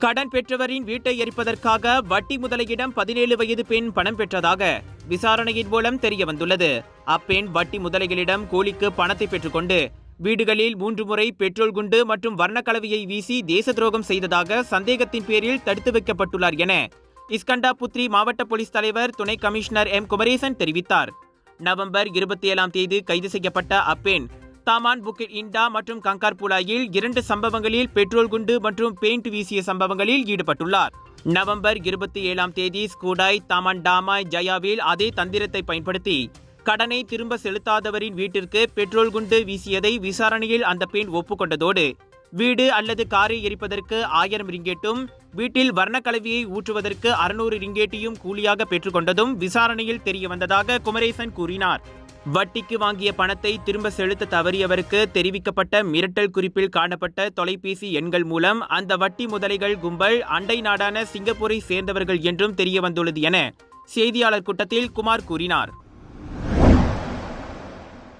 கடன் பெற்றவரின் வீட்டை எரிப்பதற்காக வட்டி முதலையிடம் 17 வயது பெண் பணம் பெற்றதாக விசாரணையின் மூலம் தெரிய வந்துள்ளது. அப்பெண் வட்டி முதலைகளிடம் கூலிக்கு பணத்தை பெற்றுக்கொண்டு வீடுகளில் 3 முறை பெட்ரோல் குண்டு மற்றும் வர்ணக்கலவையை வீசி தேச துரோகம் செய்ததாக சந்தேகத்தின் பேரில் தடுத்து வைக்கப்பட்டுள்ளார் என இஸ்கண்டாபுத்ரி மாவட்ட போலீஸ் தலைவர் துணை கமிஷனர் எம் குமரேசன் தெரிவித்தார். நவம்பர் 27ஆம் தேதி கைது செய்யப்பட்ட அப்பெண் தாமான் புக்கிட் இண்டா மற்றும் கங்கார்புலாயில் 2 சம்பவங்களில் பெட்ரோல் குண்டு மற்றும் பெயிண்ட் வீசிய சம்பவங்களில் ஈடுபட்டுள்ளார். நவம்பர் 27ஆம் தேதி ஸ்கூடாய் தாமான் டாமாய் ஜயாவில் அதே தந்திரத்தை பயன்படுத்தி கடனை திரும்ப செலுத்தாதவரின் வீட்டிற்கு பெட்ரோல் குண்டு வீசியதை விசாரணையில் அந்த பெண் ஒப்புக்கொண்டதோடு வீடு அல்லது காரை எரிப்பதற்கு 1000 ரிங்கேட்டும் வீட்டில் வர்ணக்கலவையை ஊற்றுவதற்கு 600 ரிங்கேட்டையும் கூலியாக பெற்றுக்கொண்டதும் விசாரணையில் தெரியவந்ததாக குமரேசன் கூறினார். வட்டிக்கு வாங்கிய பணத்தை திரும்ப செலுத்த தவறியவருக்கு தெரிவிக்கப்பட்ட மிரட்டல் குறிப்பில் காணப்பட்ட தொலைபேசி எண்கள் மூலம் அந்த வட்டி முதலைகள் கும்பல் அண்டை நாடான சிங்கப்பூரை சேர்ந்தவர்கள் என்றும் தெரியவந்துள்ளது என செய்தியாளர் கூட்டத்தில் குமார் கூறினார்.